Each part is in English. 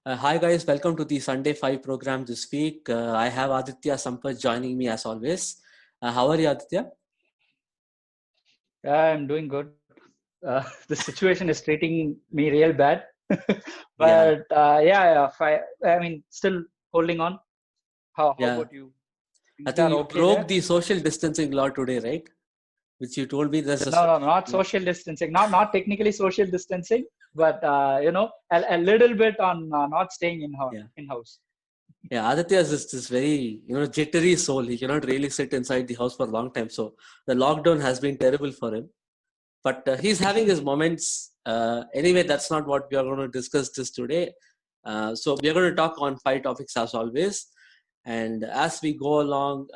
Hi guys, welcome to the Sunday 5 program this week. I have Aditya Sampath joining me as always. How are you, Aditya? I'm doing good. The situation is treating me real bad, Yeah, but I mean, still holding on. How yeah. about you? I Things think are you okay broke there? the social distancing law today, right? Which you told me there's a No, social. not social distancing. Not technically social distancing, but a little bit on not staying Yeah, in house. yeah. Aditya is this very jittery soul. He cannot really sit inside the house for a long time. So the lockdown has been terrible for him. But he's having his moments. Anyway, that's not what we are going to discuss this today. So we are going to talk on 5 topics as always. And as we go along,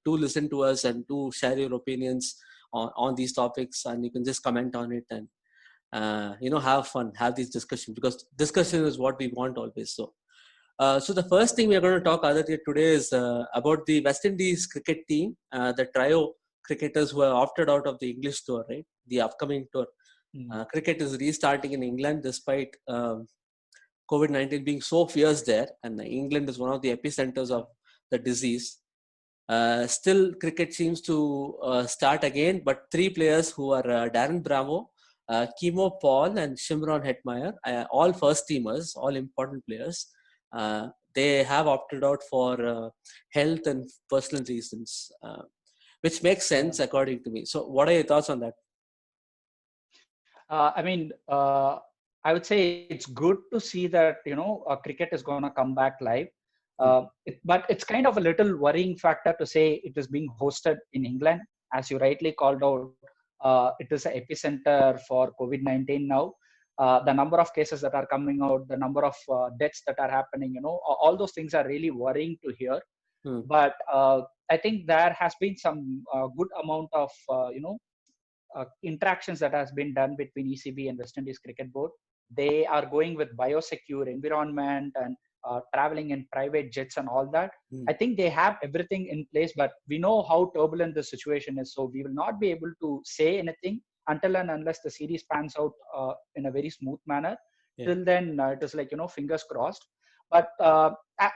do listen to us and do share your opinions on these topics, and you can just comment on it and have fun, have these discussions, because discussion is what we want always. So the first thing we are going to talk, Aditya, today is about the West Indies cricket team, the trio cricketers who have opted out of the English tour, right? The upcoming tour. Mm. Cricket is restarting in England despite COVID-19 being so fierce there, and England is one of the epicenters of the disease. Still, cricket seems to start again, but three players who are Darren Bravo, Kimo Paul, and Shimron Hetmeyer, all first teamers, all important players, they have opted out for health and personal reasons, which makes Yeah. sense according to me. So, what are your thoughts on that? I mean, I would say it's good to see that cricket is going to come back live. Hmm. But it's kind of a little worrying factor to say it is being hosted in England, as you rightly called out. It is an epicenter for COVID-19 now. The number of cases that are coming out, the number of deaths that are happening, all those things are really worrying to hear. Hmm. But I think there has been some good amount of interactions that has been done between ECB and West Indies Cricket Board. They are going with biosecure environment and traveling in private jets and all that. Hmm. I think they have everything in place, but we know how turbulent the situation is. So we will not be able to say anything until and unless the series pans out in a very smooth manner. Yeah. Till then, it is like, fingers crossed. But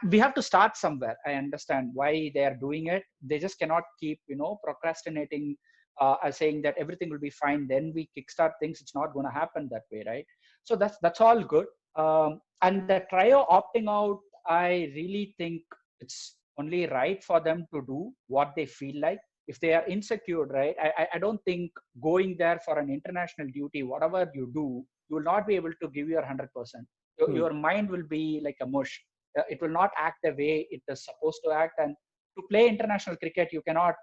we have to start somewhere. I understand why they are doing it. They just cannot keep, procrastinating, saying that everything will be fine, then we kickstart things. It's not going to happen that way, right? So that's all good. And the trio opting out, I really think it's only right for them to do what they feel like. If they are insecure, right, I don't think going there for an international duty, whatever you do, you will not be able to give your 100%. Hmm. Your mind will be like a mush. It will not act the way it is supposed to act. And to play international cricket, you cannot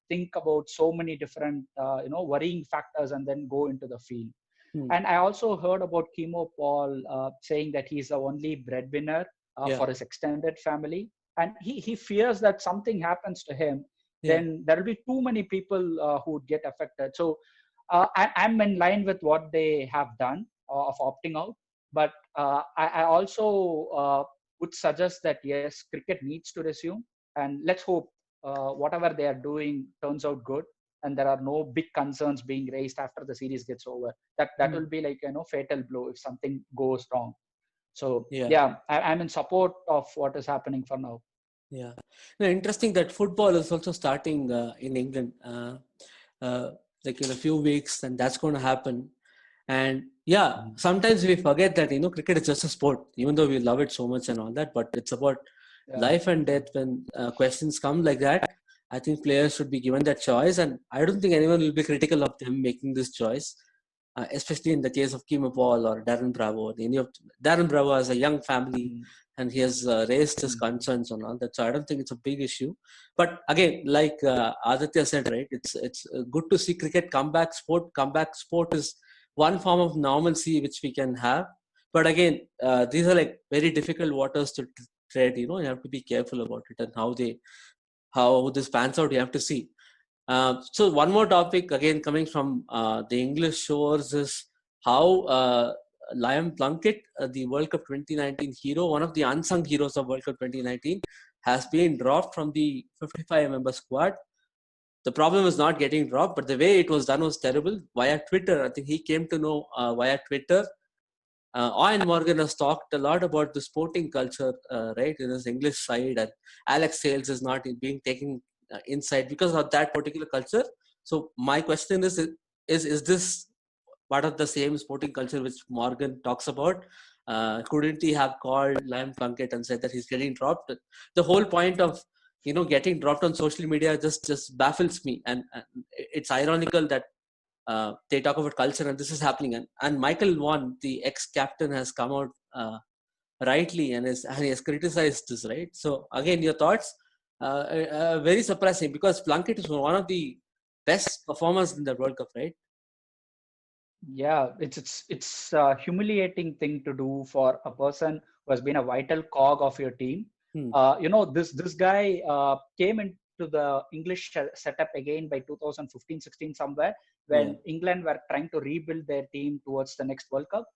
think about so many different worrying factors and then go into the field. Hmm. And I also heard about Kimo Paul saying that he's the only breadwinner Yeah. for his extended family, and he fears that something happens to him, Yeah. then there will be too many people who would get affected. So I'm in line with what they have done of opting out, but I also would suggest that yes, cricket needs to resume, and let's hope whatever they are doing turns out good, and there are no big concerns being raised after the series gets over. That Hmm. will be like fatal blow if something goes wrong. So Yeah. yeah, I'm in support of what is happening for now. Yeah. No, interesting that football is also starting in England, uh, like in a few weeks, and that's going to happen. And yeah, Mhm. sometimes we forget that cricket is just a sport, even though we love it so much and all that. But it's about Yeah, life and death. When questions come like that, I think players should be given that choice, and I don't think anyone will be critical of them making this choice. Especially in the case of Kimo Paul or Darren Bravo, or any of Darren Bravo has a young family, Mhm. and he has raised his Mhm. concerns and all that. So I don't think it's a big issue. But again, like Aditya said, right? It's good to see cricket come back. Comeback sport is one form of normalcy which we can have. But again, these are like very difficult waters to tread. You have to be careful about it and how this pans out. You have to see. So one more topic again coming from the English shores is how Liam Plunkett, the World Cup 2019 hero, one of the unsung heroes of World Cup 2019, has been dropped from the 55-member squad. The problem is not getting dropped, but the way it was done was terrible via Twitter. I think he came to know via Twitter. Owen Morgan has talked a lot about the sporting culture, right, in his English side, and Alex Sales is not being taken inside because of that particular culture. So my question is this part of the same sporting culture which Morgan talks about? Couldn't he have called Liam Plunkett and said that he's getting dropped? The whole point of getting dropped on social media just baffles me, and it's ironical that they talk about culture and this is happening. And Michael Vaughan, the ex-captain, has come out rightly and he has criticized this, right? So again, your thoughts? Very surprising because Plunkett is one of the best performers in the World Cup, right? Yeah, it's a humiliating thing to do for a person who has been a vital cog of your team. Hmm. This guy came into the English setup again by 2015-16 somewhere, when England were trying to rebuild their team towards the next World Cup,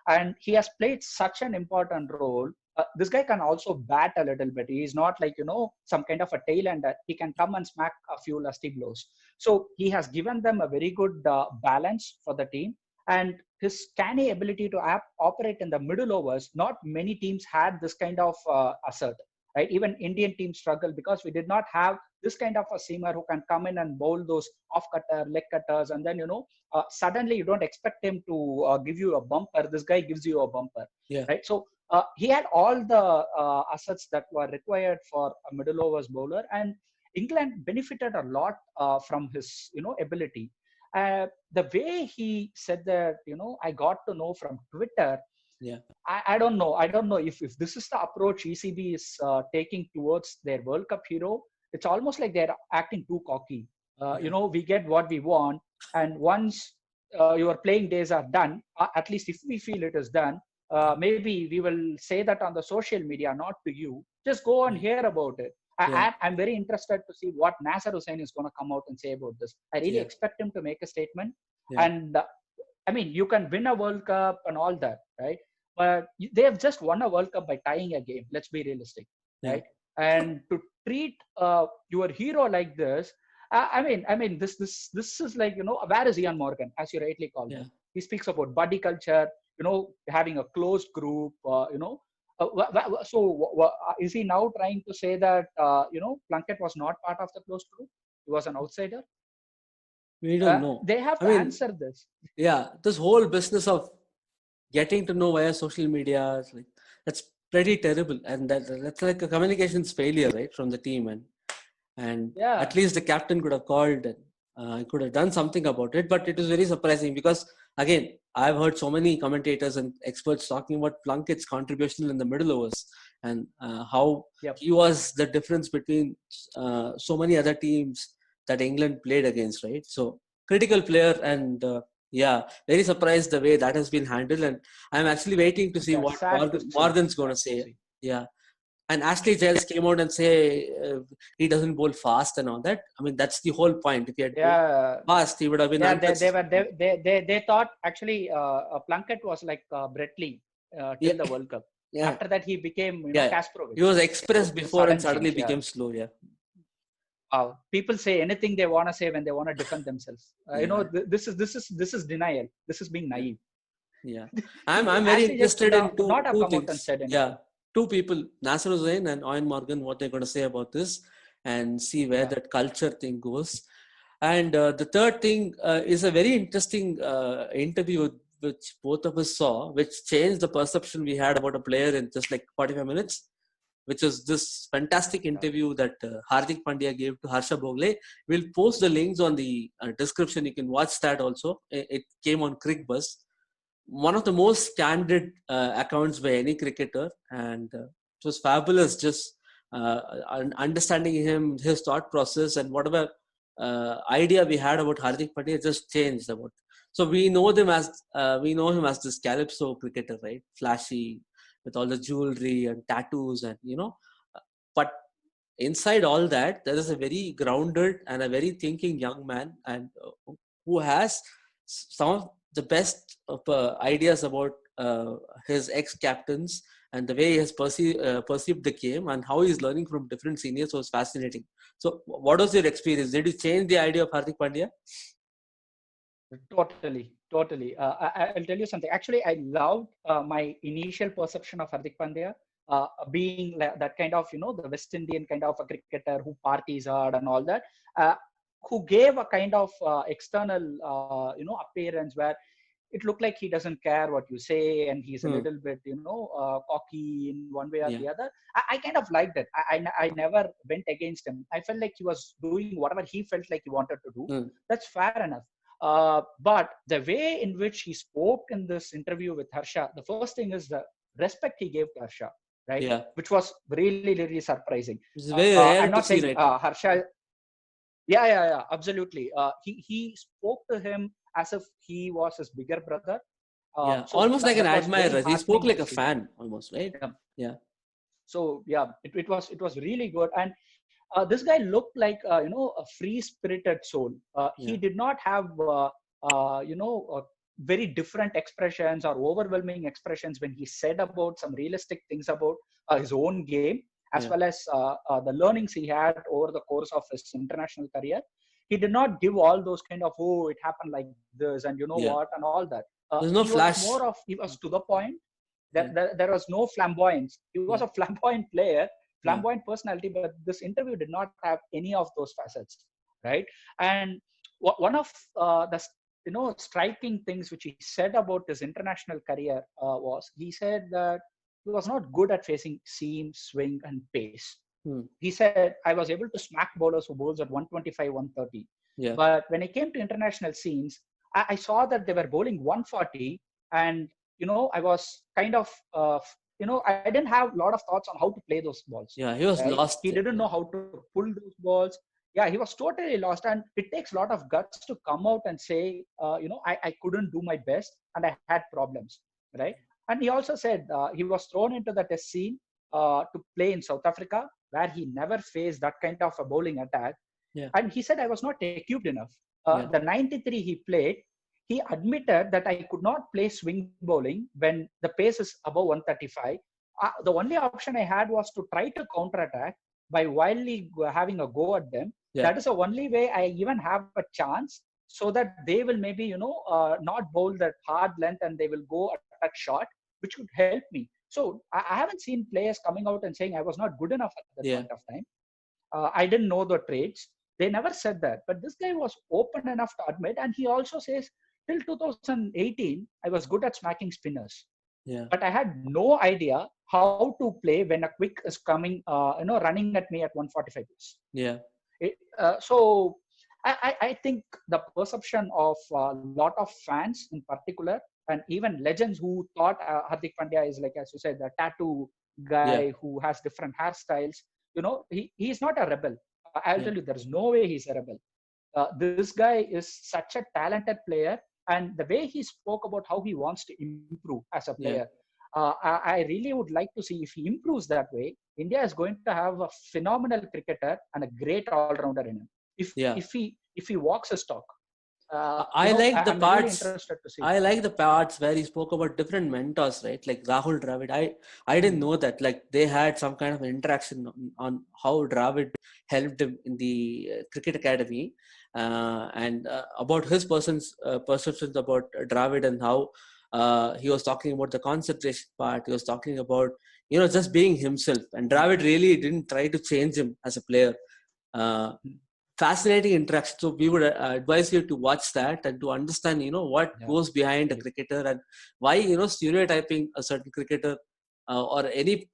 and he has played such an important role. This guy can also bat a little bit. He's not like some kind of a tail ender. He can come and smack a few lusty blows. So he has given them a very good balance for the team, and his canny ability to operate in the middle overs. Not many teams had this kind of assert, right? Even Indian teams struggle because we did not have this kind of a seamer who can come in and bowl those off cutter, leg cutters, and then suddenly you don't expect him to give you a bumper. This guy gives you a bumper, right? So he had all the assets that were required for a middle overs bowler, and England benefited a lot from his ability. The way he said that, I got to know from Twitter. Yeah. I don't know. I don't know if this is the approach ECB is taking towards their World Cup hero. It's almost like they're acting too cocky. We get what we want, and once your playing days are done, at least if we feel it is done, maybe we will say that on the social media, not to you. Just go and hear about it. I'm very interested to see what Nasser Hussain is going to come out and say about this. I really expect him to make a statement. And I mean, you can win a World Cup and all that, right? But they have just won a World Cup by tying a game. Let's be realistic, right? And to treat your hero like this, I mean, this is like, where is Ian Morgan, as you rightly called him? He speaks about buddy culture, having a closed group, so is he now trying to say that Plunkett was not part of the closed group? He was an outsider? We don't know. They have to answer this. Yeah, this whole business of getting to know via social media, that's pretty terrible, and that's like a communications failure, right, from the team. And at least the captain could have called and could have done something about it. But it was very surprising because, again, I've heard so many commentators and experts talking about Plunkett's contribution in the middle overs and how he was the difference between so many other teams that England played against, right? So critical player, and very surprised the way that has been handled. And I'm actually waiting to see what Morgan's going to say. Yeah. And Ashley Giles came out and say he doesn't bowl fast and all that. I mean, that's the whole point. If he had bowled fast, he would have been. They thought actually Plunkett was like Brett Lee till the World Cup. After that, he became Kasparov. He was express before and suddenly became slow. People say anything they want to say when they want to defend themselves. This is denial. This is being naive. Yeah, I'm very interested in two things. Two people, Nasser Hussain and Owen Morgan, what they're going to say about this and see where that culture thing goes. And the third thing is a very interesting interview which both of us saw, which changed the perception we had about a player in just like 45 minutes, which is this fantastic interview that Hardik Pandya gave to Harsha Bhogle. We'll post the links on the description. You can watch that also. It came on CricBuzz. One of the most candid accounts by any cricketer, and it was fabulous. Just understanding him, his thought process, and whatever idea we had about Hardik Pandya just changed about. So we know him as this calypso cricketer, right? Flashy with all the jewelry and tattoos, and but inside all that, there is a very grounded and a very thinking young man, and who has some of the best ideas about his ex-captains and the way he has perceived the game and how he's learning from different seniors was fascinating. So what was your experience? Did you change the idea of Hardik Pandya? Totally. Totally. I'll tell you something. Actually, I loved my initial perception of Hardik Pandya being that kind of, the West Indian kind of a cricketer who parties hard and all that, who gave a kind of external, appearance where it looked like he doesn't care what you say, and he's a little bit, cocky in one way or Yeah. the other. I kind of liked it. I never went against him. I felt like he was doing whatever he felt like he wanted to do. That's fair enough. But the way in which he spoke in this interview with Harsha, the first thing is the respect he gave to Harsha, right? Yeah. Which was really, really surprising. It's very rare I'm to not see, saying right? Harsha. Yeah, absolutely. He spoke to him as if he was his bigger brother. Yeah, So almost like an that was very admirer. He spoke heartening like to a see. fan almost, right? Yeah. Yeah. So yeah, it was really good. And this guy looked like a free spirited soul. He Yeah. did not have very different expressions or overwhelming expressions when he said about some realistic things about his own game, as Yeah. well as the learnings he had over the course of his international career. He did not give all those kind of, oh, it happened like this and Yeah. what and all that. There's no flash. He was to the point. Yeah. There was no flamboyance. He was Yeah. a flamboyant player, Yeah. flamboyant personality, but this interview did not have any of those facets, right? And one of the striking things which he said about his international career was he said that he was not good at facing seam, swing, and pace. He said, I was able to smack bowlers who bowls at 125, 130. Yeah. But when I came to international scenes, I saw that they were bowling 140, and I was kind of I didn't have a lot of thoughts on how to play those balls. Yeah. He was Right? lost. He didn't Yeah. know how to pull those balls. Yeah, he was totally lost, and it takes a lot of guts to come out and say, I couldn't do my best and I had problems, right? And he also said he was thrown into the test scene to play in South Africa, where he never faced that kind of a bowling attack. Yeah. And he said, I was not equipped enough. Yeah. The 93 he played, he admitted that I could not play swing bowling when the pace is above 135. The only option I had was to try to counterattack by wildly having a go at them. Yeah. That is the only way I even have a chance, so that they will maybe, not bowl that hard length and they will go attack short, which would help me. So I haven't seen players coming out and saying I was not good enough at that Yeah. point of time. I didn't know the trades. They never said that. But this guy was open enough to admit. And he also says, till 2018, I was good at smacking spinners. Yeah. But I had no idea how to play when a quick is coming, running at me at 145 pace. Yeah. So I think the perception of a lot of fans in particular, and even legends who thought Hardik Pandya is, like, as you said, the tattoo guy who has different hairstyles. He's not a rebel. I'll tell you, there's no way he's a rebel. This guy is such a talented player, and the way he spoke about how he wants to improve as a player, I really would like to see if he improves that way. India is going to have a phenomenal cricketer and a great all-rounder in him. If he walks his talk. I like the I'm parts. really interested to see. I like the parts where he spoke about different mentors, right? Like Rahul Dravid. I didn't know that. Like they had some kind of interaction on how Dravid helped him in the cricket academy, and about his perceptions about Dravid, and how he was talking about the concentration part. He was talking about just being himself, and Dravid really didn't try to change him as a player. Fascinating interaction. So we would advise you to watch that and to understand, what goes behind a cricketer, and why, stereotyping a certain cricketer or any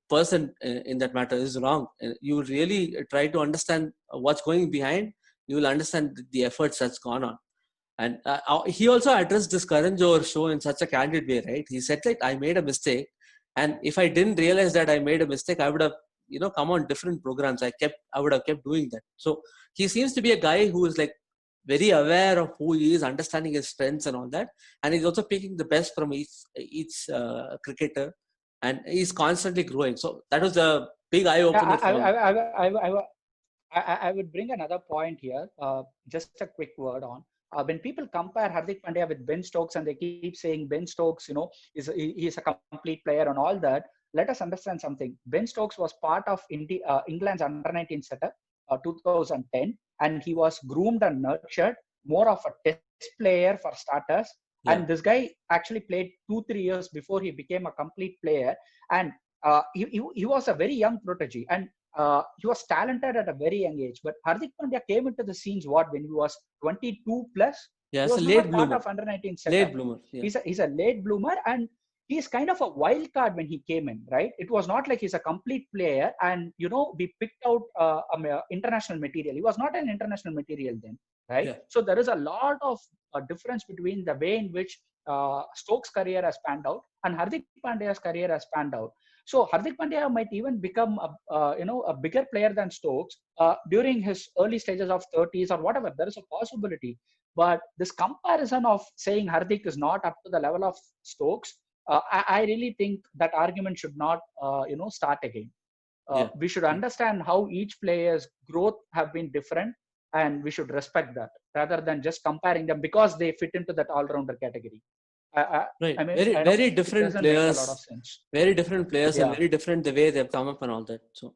person in that matter is wrong. You really try to understand what's going behind. You will understand the efforts that's gone on. And he also addressed this Karan Johar show in such a candid way, right? He said, like, I made a mistake, and if I didn't realize that I made a mistake, I would have come on different programs. I would have kept doing that. So he seems to be a guy who is like very aware of who he is, understanding his strengths and all that, and he's also picking the best from each cricketer, and he's constantly growing. So that was a big eye opener for him. I would bring another point here. Just a quick word on when people compare Hardik Pandya with Ben Stokes, and they keep saying Ben Stokes, he's a complete player and all that. Let us understand something. Ben Stokes was part of England's under-19 setup, 2010, and he was groomed and nurtured more of a test player for starters. Yeah. And this guy actually played 2-3 years before he became a complete player. And he was a very young protege, and he was talented at a very young age. But Hardik Pandya came into the scenes when he was 22 plus. Yeah, He it's a was never late part bloomer. of under 19 Late setup. bloomer. Yeah. He's a late bloomer, and he's kind of a wild card when he came in, right? It was not like he's a complete player, and we picked out international material. He was not an international material then, right? Yeah. So there is a lot of difference between the way in which Stokes' career has panned out and Hardik Pandya's career has panned out. So Hardik Pandya might even become a bigger player than Stokes during his early stages of 30s or whatever. There is a possibility, but this comparison of saying Hardik is not up to the level of Stokes, I really think that argument should not start again. We should understand how each player's growth have been different, and we should respect that rather than just comparing them because they fit into that all-rounder category. Right. I mean, Very it different doesn't make a lot of players. sense. Very different players, and Yeah, very different the way they've come up and all that. So,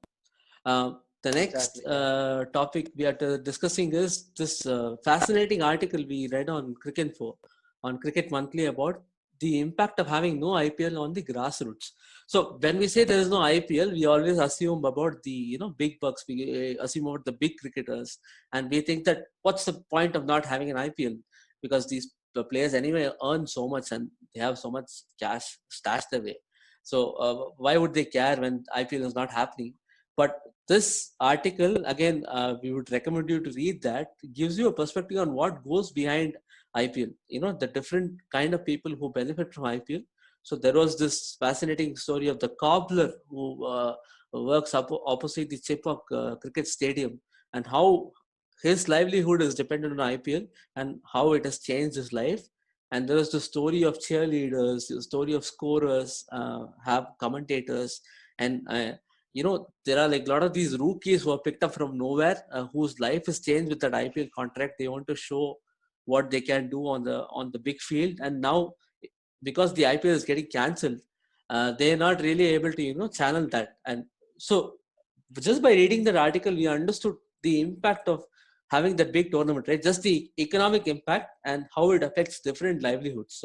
the next exactly. Yeah. topic we are discussing is this fascinating article we read on Cricinfo, on Cricket Monthly, about the impact of having no IPL on the grassroots. So when we say there is no IPL, we always assume about the big bucks. We assume about the big cricketers, and we think that what's the point of not having an IPL, because the players anyway earn so much and they have so much cash stashed away. So why would they care when IPL is not happening? But this article, again, we would recommend you to read that. It gives you a perspective on what goes behind IPL. The different kind of people who benefit from IPL. So there was this fascinating story of the cobbler who works opposite the Chepauk cricket stadium, and how his livelihood is dependent on IPL and how it has changed his life. And there is the story of cheerleaders, the story of scorers, have commentators, and there are like a lot of these rookies who are picked up from nowhere, whose life is changed with that IPL contract. They want to show what they can do on the big field, and now because the IPL is getting cancelled, they are not really able to channel that. And so just by reading that article, we understood the impact of having that big tournament, right? Just the economic impact and how it affects different livelihoods.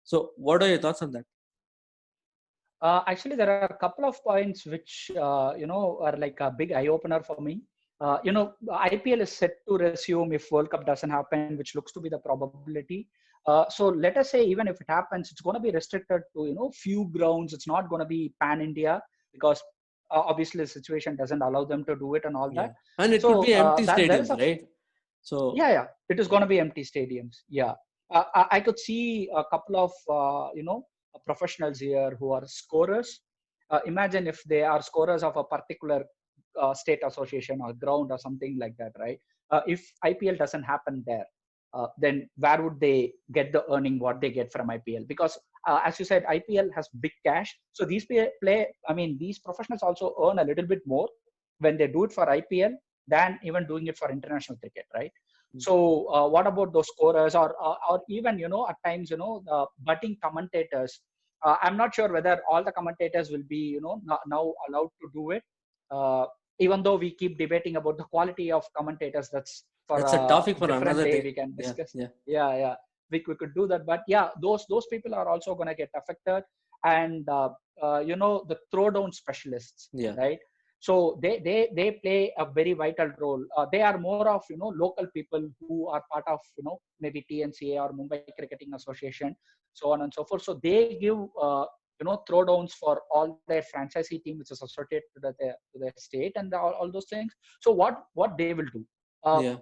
So what are your thoughts on that? Actually, there are a couple of points which are like a big eye opener for me. IPL is set to resume if World Cup doesn't happen, which looks to be the probability. So let us say even if it happens, it's going to be restricted to few grounds. It's not going to be pan India because obviously the situation doesn't allow them to do it and all that. And it could So be empty that there is stadiums, right? So yeah, it is going to be empty stadiums. Yeah, I could see a couple of professionals here who are scorers. Imagine if they are scorers of a particular state association or ground or something like that, right? If IPL doesn't happen there, then where would they get the earning what they get from IPL? Because as you said, IPL has big cash, so these these professionals also earn a little bit more when they do it for IPL than even doing it for international cricket, right? So what about those scorers or even at times budding commentators? I'm not sure whether all the commentators will be now allowed to do it. Uh, Even though we keep debating about the quality of commentators, that's for that's a a topic for different another day day. we can Yeah, discuss. yeah, Yeah. We could do that, but yeah, those people are also going to get affected, and the throwdown specialists, yeah, right? So they play a very vital role. They are more of local people who are part of maybe TNCA or Mumbai Cricketing Association, so on and so forth. So they give throwdowns for all their franchisee team which is associated to their state and all those things. So what they will do? Uh, yeah.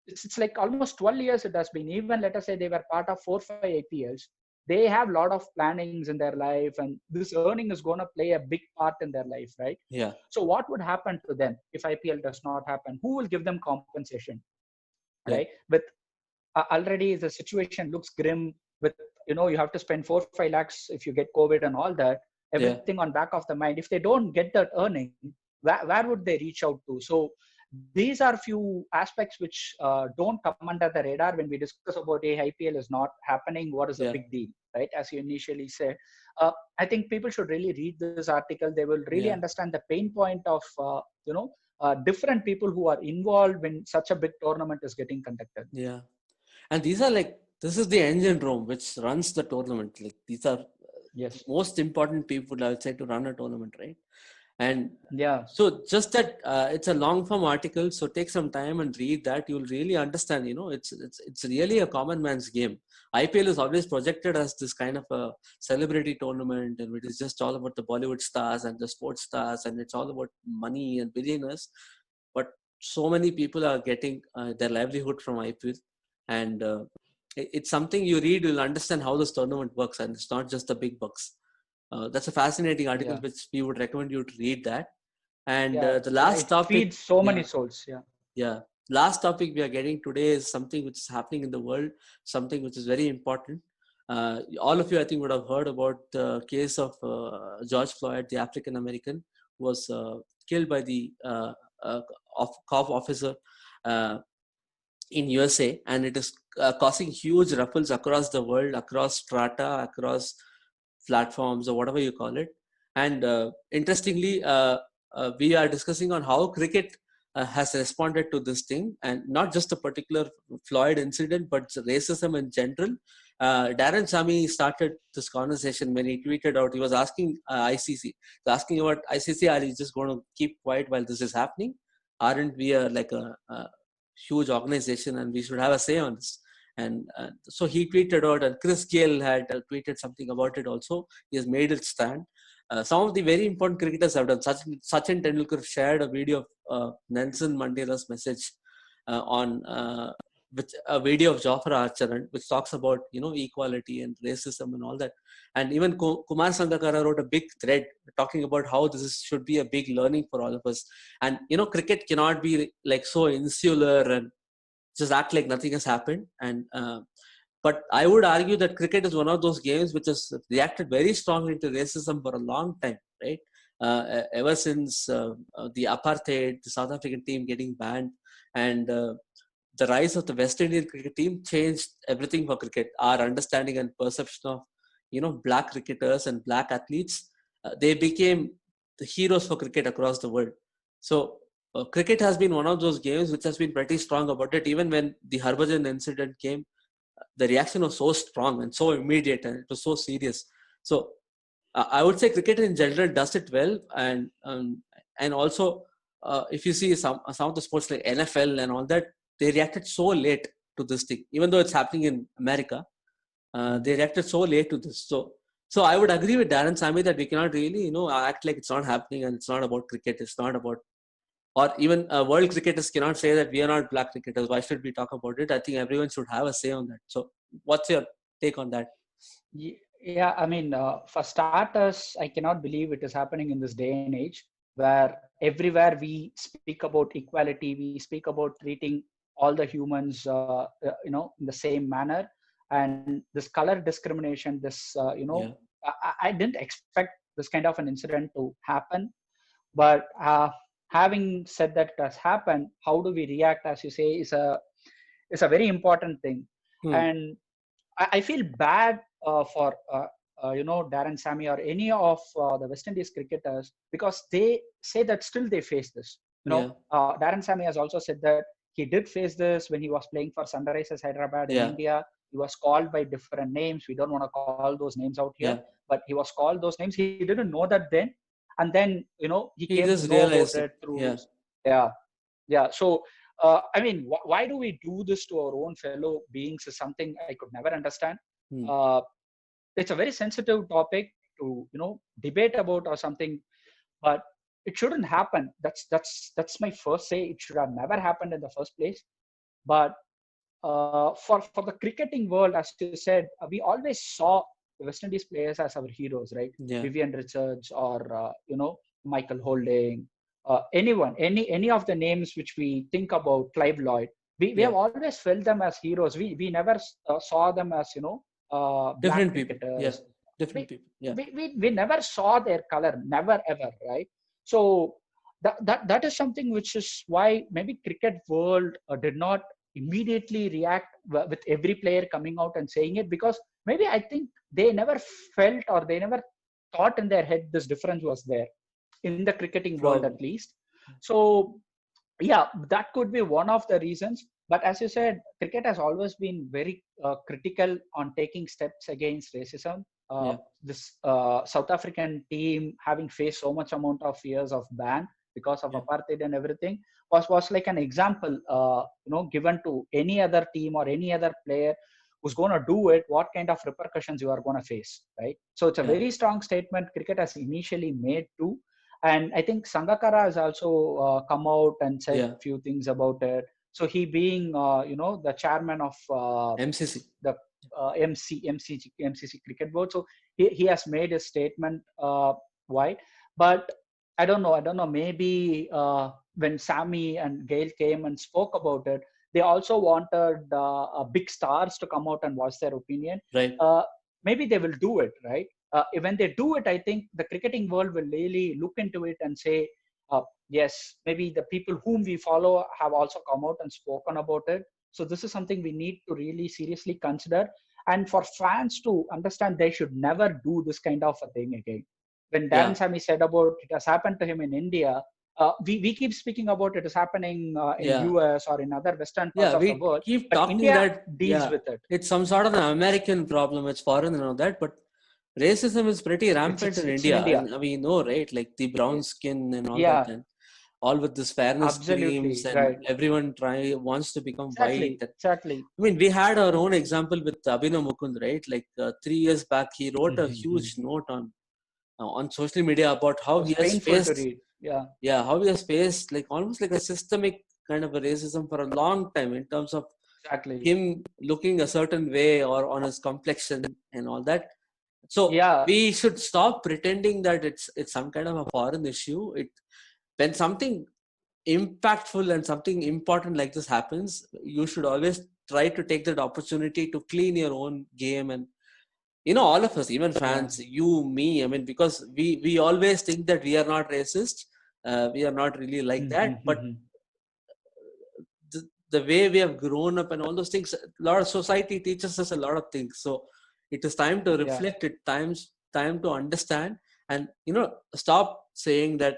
it's like almost 12 years it has been. Even let us say they were part of 4-5 APLs. They have a lot of plannings in their life, and this earning is going to play a big part in their life, right? Yeah. So what would happen to them if IPL does not happen? Who will give them compensation, Yeah. right? With already the situation looks grim. With you have to spend 4-5 lakhs if you get COVID and all that. Yeah. Everything on back of the mind. If they don't get that earning, where would they reach out to? So these are few aspects which don't come under the radar when we discuss about IPL is not happening. What is the Yeah. big deal, right? As you initially said, I think people should really read this article. They will really Yeah. understand the pain point of different people who are involved when such a big tournament is getting conducted. Yeah. And these are like, this is the engine room which runs the tournament. Like these are Yes. most important people, I would say, to run a tournament, right? And Yeah. so just that it's a long form article, so take some time and read that. You'll really understand, it's really a common man's game. IPL is always projected as this kind of a celebrity tournament, and it is just all about the Bollywood stars and the sports stars, and it's all about money and billionaires. But so many people are getting their livelihood from IPL, and it's something you read, you'll understand how this tournament works, and it's not just the big bucks. That's a fascinating article Yeah. which we would recommend you to read that. And Yeah. the last It topic, feeds so yeah, many souls. Yeah. yeah, last topic we are getting today is something which is happening in the world, something which is very important. All of you, I think, would have heard about the case of George Floyd, the African American, who was killed by the cop officer uh, in USA, and it is causing huge ripples across the world, across strata, across platforms, or whatever you call it. And interestingly, we are discussing on how cricket has responded to this thing, and not just a particular Floyd incident, but racism in general. Darren Sami started this conversation when he tweeted out. He was asking ICC, asking about ICC, are you just going to keep quiet while this is happening? Aren't we like a huge organization and we should have a say on this? And so he tweeted out, and Chris Gayle had tweeted something about it also. He has made it stand. Some of the very important cricketers have done. Sachin Tendulkar shared a video of Nelson Mandela's message on with a video of Jofra Archer, which talks about equality and racism and all that. And even Kumar Sangakkara wrote a big thread talking about how should be a big learning for all of us. And cricket cannot be like so insular and just act like nothing has happened. And but I would argue that cricket is one of those games which has reacted very strongly to racism for a long time, right? Ever since the apartheid, the South African team getting banned, and the rise of the West Indian cricket team changed everything for cricket. Our understanding and perception of black cricketers and black athletes, they became the heroes for cricket across the world. So cricket has been one of those games which has been pretty strong about it. Even when the Harbhajan incident came, the reaction was so strong and so immediate, and it was so serious. So I would say cricket in general does it well, and also if you see some of the sports like NFL and all that, they reacted so late to this thing, even though it's happening in America. They reacted so late to this. So I would agree with Darren Sami that we cannot really act like it's not happening and it's not about cricket. It's not about, or even world cricketers cannot say that we are not black cricketers. Why should we talk about it? I think everyone should have a say on that. So what's your take on that? Yeah, I mean, for starters, I cannot believe it is happening in this day and age where everywhere we speak about equality, we speak about treating all the humans, in the same manner. And this color discrimination, Yeah. I didn't expect this kind of an incident to happen. But having said that it has happened, how do we react, as you say, is a very important thing. Hmm. And I feel bad for Darren Sammy or any of the West Indies cricketers, because they say that still they face this. Yeah. Darren Sammy has also said that he did face this when he was playing for Sunrisers Hyderabad in Yeah. India. He was called by different names. We don't want to call those names out here, Yeah. but he was called those names. He didn't know that then, and then he He came to just know about realized it. it through. Yeah. Yeah, yeah. So I mean, why do we do this to our own fellow beings is something I could never understand. Hmm. Uh, it's a very sensitive topic to debate about or something, but it shouldn't happen. That's my first say. It should have never happened in the first place. But for the cricketing world, as you said, we always saw the West Indies players as our heroes, right? Yeah. Vivian Richards or Michael Holding, anyone, any of the names which we think about, Clive Lloyd. We Yeah. have always felt them as heroes. We never saw them as black Different people. Yeah. cricketers. Different We, people. Yeah. we never saw their color, never ever, right? So that is something which is why maybe cricket world did not immediately react with every player coming out and saying it, because maybe I think they never felt or they never thought in their head this difference was there in the cricketing world, Probably. at least. So yeah, that could be one of the reasons. But as you said, cricket has always been very critical on taking steps against racism. Yeah, This South African team having faced so much amount of years of ban because of yeah, apartheid and everything was like an example, given to any other team or any other player who's going to do it, what kind of repercussions you are going to face, right? So it's a yeah, very strong statement cricket has initially made too. And I think Sangakkara has also come out and said yeah. few things about it. So he being, the chairman of MCC. the MCC cricket board, so he has made a statement why. But I don't know. Maybe when Sammy and Gail came and spoke about it, they also wanted big stars to come out and voice their opinion. Right. Uh, Maybe they will do it, right? When they do it, I think the cricketing world will really look into it and say, yes, maybe the people whom we follow have also come out and spoken about it. So this is something we need to really seriously consider. And for fans to understand, they should never do this kind of a thing again. When Darren Yeah, Sammy said about it has happened to him in India, we keep speaking about it is happening in yeah, US or in other Western parts yeah. of the We world, keep but talking India that, deals yeah, with it. it's some sort of an American problem. It's foreign and all that, but racism is pretty It's rampant it's in it's in India, India. and we know, right? Like the brown skin and all that, Yeah, and all with this fairness claims, absolutely and right. everyone wants to become white. Exactly, exactly. I mean, we had our own example with Abhinav Mukund, right? Like 3 years back, he wrote a Mhm. huge note on social media about It how he was has painful to faced, read. Yeah, yeah, how he has faced like almost like a systemic kind of a racism for a long time in terms of exactly. him looking a certain way or on his complexion and all that. So Yeah. we should stop pretending that it's some kind of a foreign issue. When something impactful and something important like this happens, you should always try to take that opportunity to clean your own game. And all of us, even Yeah. fans, you, me, I mean, because we always think that we are not racist, we are not really like that, but Mhm. the way we have grown up and all those things, a lot of society teaches us a lot of things. So it is time to Yeah. reflect, it time to understand, and stop saying that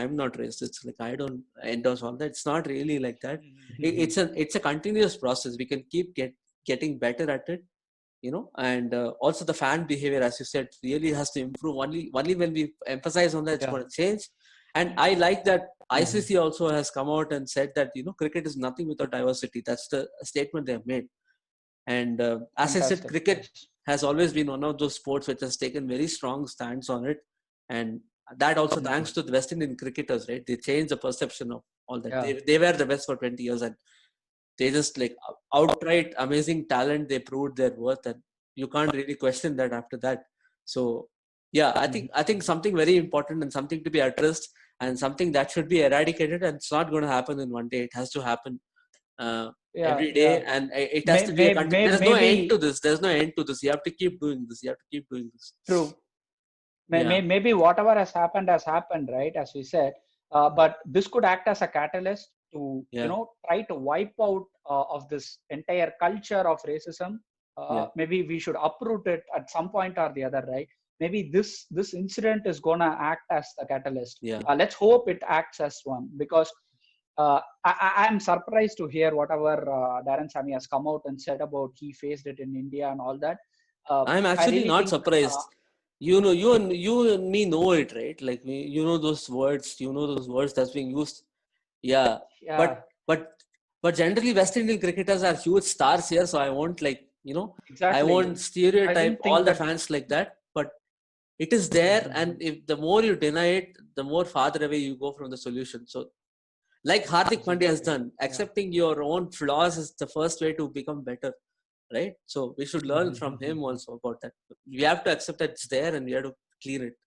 I'm not racist, like I don't endorse all that. It's not really like that. Mhm. It's a continuous process. We can keep getting better at it, and also the fan behavior, as you said, really has to improve. Only when we emphasize on that, it's Yeah. going to change. And I like that Mhm. ICC also has come out and said that cricket is nothing without diversity. That's the statement they have made. And as I said, Fantastic. cricket Yes. has always been one of those sports which has taken very strong stance on it. And that also Mhm. thanks to the West Indian cricketers, right? They changed the perception of all that. Yeah. They were the best for 20 years, and they just like outright amazing talent. They proved their worth, and you can't really question that after that. So yeah, i think Mhm. i think something very important and something to be addressed, and something that should be eradicated, and it's not going to happen in one day. It has to happen Yeah. every day, Yeah. and it has to be a there is no end to Maybe this. There's no end to this. You have to keep doing this. You have to keep doing this. true. Yeah, Maybe whatever has happened, right? As we said, but this could act as a catalyst to yeah, try to wipe out of this entire culture of racism. yeah, Maybe we should uproot it at some point or the other, right? Maybe this incident is gonna act as the catalyst. yeah. Let's hope it acts as one, because I'm surprised to hear whatever Darren Sammy has come out and said about he faced it in India and all that. I'm I actually really not think, surprised. You and me know it, right? Like those words. Those words that's being used. Yeah, yeah, but generally West Indian cricketers are huge stars here, so I won't I exactly. won't I stereotype didn't all think the that. fans like that. But it is there, and Mhm. if the more you deny it, the more farther away you go from the solution. So, like Hardik Pandya has Absolutely. done, Yeah. accepting your own flaws is the first way to become better, right? So we should learn from him Mhm. also about that. We have to accept that it's there, and we have to clear it.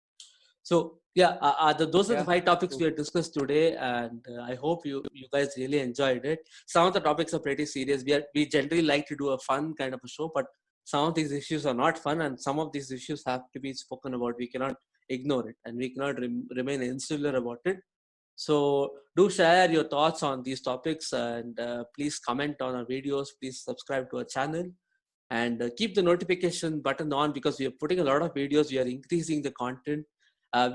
So yeah, those are the Yeah. 5 topics we True. have discussed today, and I hope you guys really enjoyed it. Some of the topics are pretty serious. We generally like to do a fun kind of a show, but some of these issues are not fun, and some of these issues have to be spoken about. We cannot ignore it, and we cannot remain insular about it. So do share your thoughts on these topics, and please comment on our videos. Please subscribe to our channel, and keep the notification button on, because we are putting a lot of videos. We are increasing the content.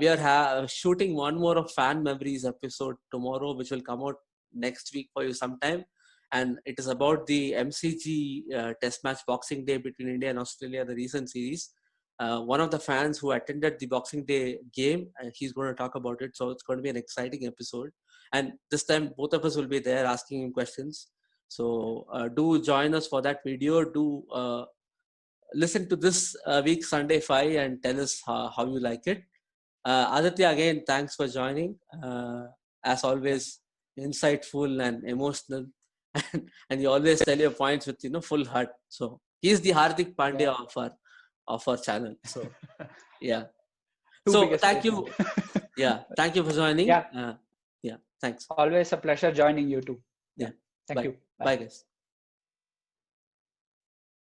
We are shooting one more of fan memories episode tomorrow, which will come out next week for you sometime. and it is about the MCG Test match Boxing Day between India and Australia, the recent series. One of the fans who attended the Boxing Day game, he's going to talk about it. So it's going to be an exciting episode. And this time, both of us will be there asking him questions. So do join us for that video. Do listen to this week Sunday 5 and tell us how you like it. Aditya, again, thanks for joining. As always, insightful and emotional, and you always tell your points with full heart. So he's the Hardik Pandya of our channel. So yeah. So thank you. Yeah, thank you for joining. Yeah. Thanks. Always a pleasure joining you too. Yeah. Thank you. Bye guys.